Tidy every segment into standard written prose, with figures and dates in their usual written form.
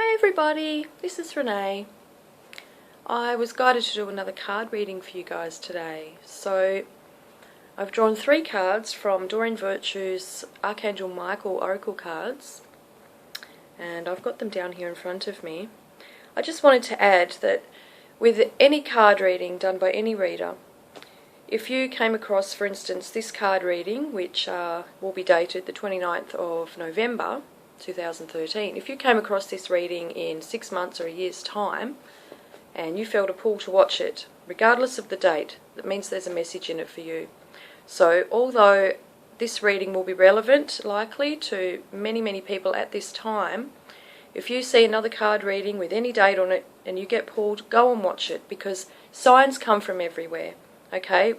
Hi everybody, this is Renee. I was guided to do another card reading for you guys today. So I've drawn 3 cards from Doreen Virtue's Archangel Michael Oracle cards, and I've got them down here in front of me. I just wanted to add that with any card reading done by any reader, if you came across, for instance, this card reading, which will be dated the 29th of November 2013, if you came across this reading in 6 months or a year's time and you felt a pull to watch it, regardless of the date, that means there's a message in it for you. So although this reading will be relevant likely to many people at this time, if you see another card reading with any date on it and you get pulled, go and watch it, because signs come from everywhere. Okay,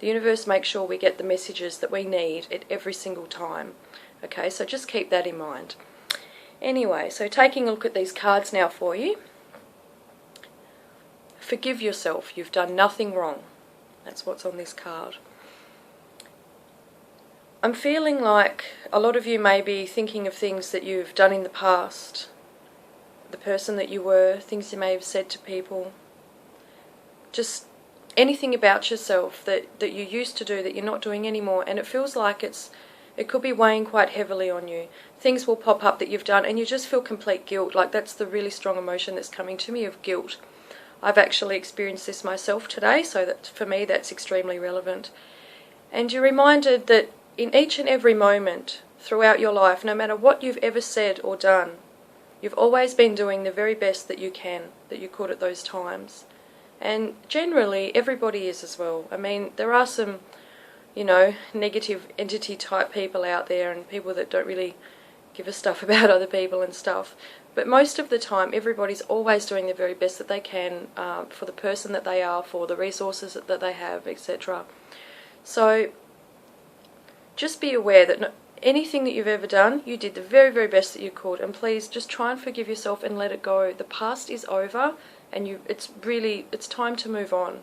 the universe makes sure we get the messages that we need at every single time. Okay, so just keep that in mind. Anyway, so taking a look at these cards now for you. Forgive yourself, you've done nothing wrong. That's what's on this card. I'm feeling like a lot of you may be thinking of things that you've done in the past, the person that you were, things you may have said to people, just anything about yourself that you used to do that you're not doing anymore, and it feels like it could be weighing quite heavily on you. Things will pop up that you've done and you just feel complete guilt. Like, that's the really strong emotion that's coming to me, of guilt. I've actually experienced this myself today, so that for me that's extremely relevant. And you're reminded that in each and every moment throughout your life, no matter what you've ever said or done, you've always been doing the very best that you can, that you could at those times. And generally everybody is as well. I mean, there are some, negative entity type people out there, and people that don't really give a stuff about other people and stuff. But most of the time, everybody's always doing the very best that they can for the person that they are, for the resources that they have, etc. So just be aware that anything that you've ever done, you did the very, very best that you could. And please just try and forgive yourself and let it go. The past is over, and it's time to move on.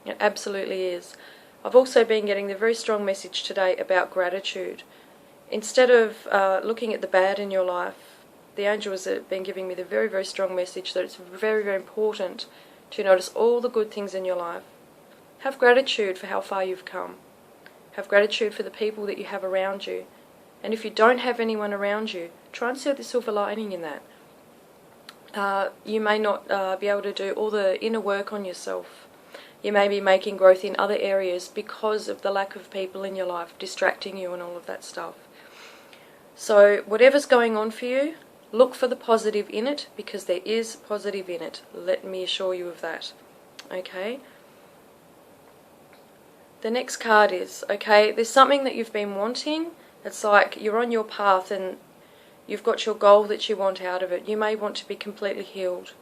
It absolutely is. I've also been getting the very strong message today about gratitude. Instead of looking at the bad in your life, the angels have been giving me the very, very strong message that it's very, very important to notice all the good things in your life. Have gratitude for how far you've come. Have gratitude for the people that you have around you. And if you don't have anyone around you, try and see the silver lining in that. You may not be able to do all the inner work on yourself. You may be making growth in other areas because of the lack of people in your life distracting you and all of that stuff. So whatever's going on for you, look for the positive in it, because there is positive in it. Let me assure you of that. Okay? The next card is, there's something that you've been wanting. It's like you're on your path and you've got your goal that you want out of it. You may want to be completely healed.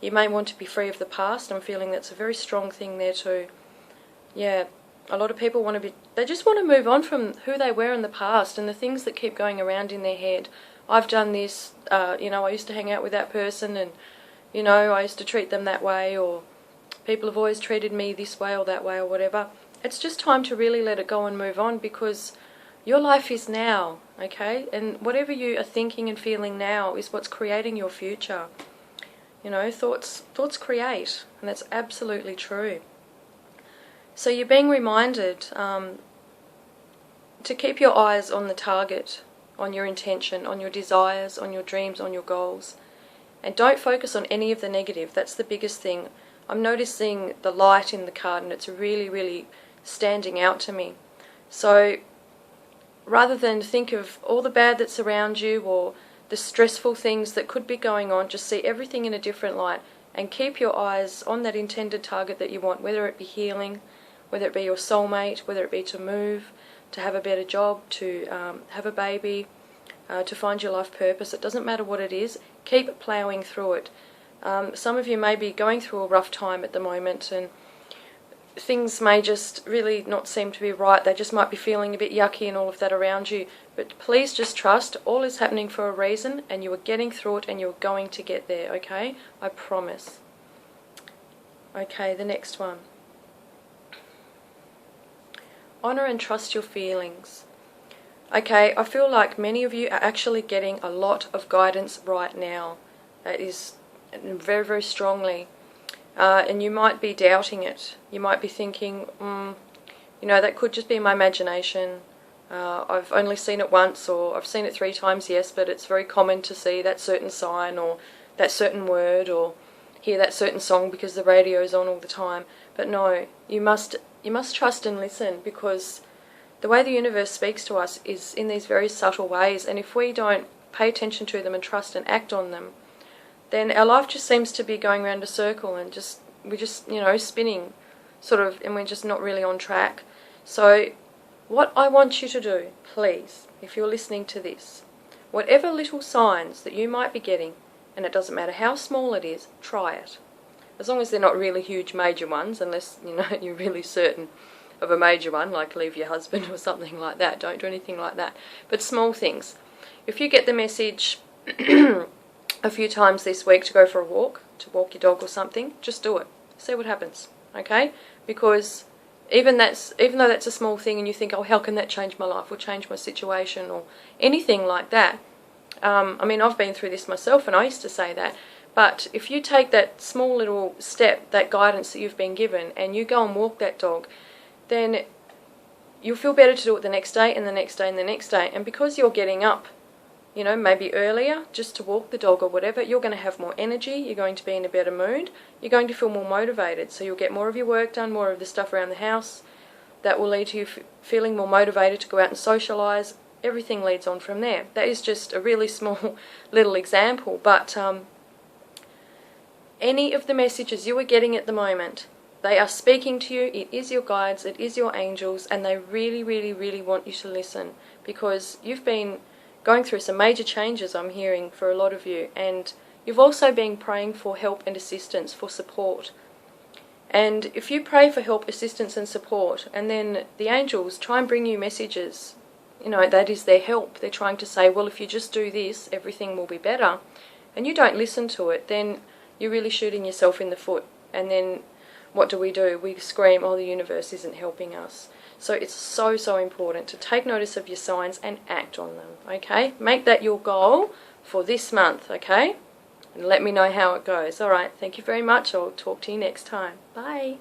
You may want to be free of the past. I'm feeling that's a very strong thing there too. Yeah, a lot of people they just want to move on from who they were in the past and the things that keep going around in their head. I've done this, I used to hang out with that person, and, I used to treat them that way, or people have always treated me this way or that way or whatever. It's just time to really let it go and move on, because your life is now, okay? And whatever you are thinking and feeling now is what's creating your future. Thoughts create, and that's absolutely true. So you're being reminded to keep your eyes on the target, on your intention, on your desires, on your dreams, on your goals. And don't focus on any of the negative. That's the biggest thing. I'm noticing the light in the card, and it's really, really standing out to me. So rather than think of all the bad that's around you or the stressful things that could be going on, just see everything in a different light and keep your eyes on that intended target that you want, whether it be healing, whether it be your soulmate, whether it be to move, to have a better job, to have a baby, to find your life purpose. It doesn't matter what it is. Keep ploughing through it. Some of you may be going through a rough time at the moment, and things may just really not seem to be right. They just might be feeling a bit yucky and all of that around you. But please just trust, all is happening for a reason, and you are getting through it, and you're going to get there, okay? I promise. Okay, the next one. Honour and trust your feelings. Okay, I feel like many of you are actually getting a lot of guidance right now. That is very, very strongly. And you might be doubting it. You might be thinking, that could just be my imagination. I've only seen it once, or I've seen it 3 times, yes, but it's very common to see that certain sign or that certain word or hear that certain song because the radio's on all the time. But no, you must trust and listen, because the way the universe speaks to us is in these very subtle ways, and if we don't pay attention to them and trust and act on them, then our life just seems to be going around a circle, and we're just spinning sort of, and we're just not really on track. So what I want you to do, please, if you're listening to this, whatever little signs that you might be getting, and it doesn't matter how small it is, try it. As long as they're not really huge major ones, unless you're really certain of a major one, like leave your husband or something like that. Don't do anything like that. But small things. If you get the message a few times this week to go for a walk, to walk your dog or something, just do it. See what happens, okay? Because even though that's a small thing and you think, oh, how can that change my life or change my situation or anything like that. I've been through this myself, and I used to say that. But if you take that small little step, that guidance that you've been given, and you go and walk that dog, then you'll feel better to do it the next day and the next day and the next day. And because you're getting up, maybe earlier, just to walk the dog or whatever, you're going to have more energy, you're going to be in a better mood, you're going to feel more motivated. So you'll get more of your work done, more of the stuff around the house. That will lead to you feeling more motivated to go out and socialise. Everything leads on from there. That is just a really small little example, but any of the messages you are getting at the moment, they are speaking to you. It is your guides, it is your angels, and they really, really, really want you to listen, because you've been going through some major changes, I'm hearing, for a lot of you, and you've also been praying for help and assistance, for support. And if you pray for help, assistance and support, and then the angels try and bring you messages, that is their help. They're trying to say, well, if you just do this, everything will be better, and you don't listen to it, then you're really shooting yourself in the foot. And then what do? We scream, oh, the universe isn't helping us. So it's so, so important to take notice of your signs and act on them, okay? Make that your goal for this month, okay? And let me know how it goes. All right, thank you very much. I'll talk to you next time. Bye.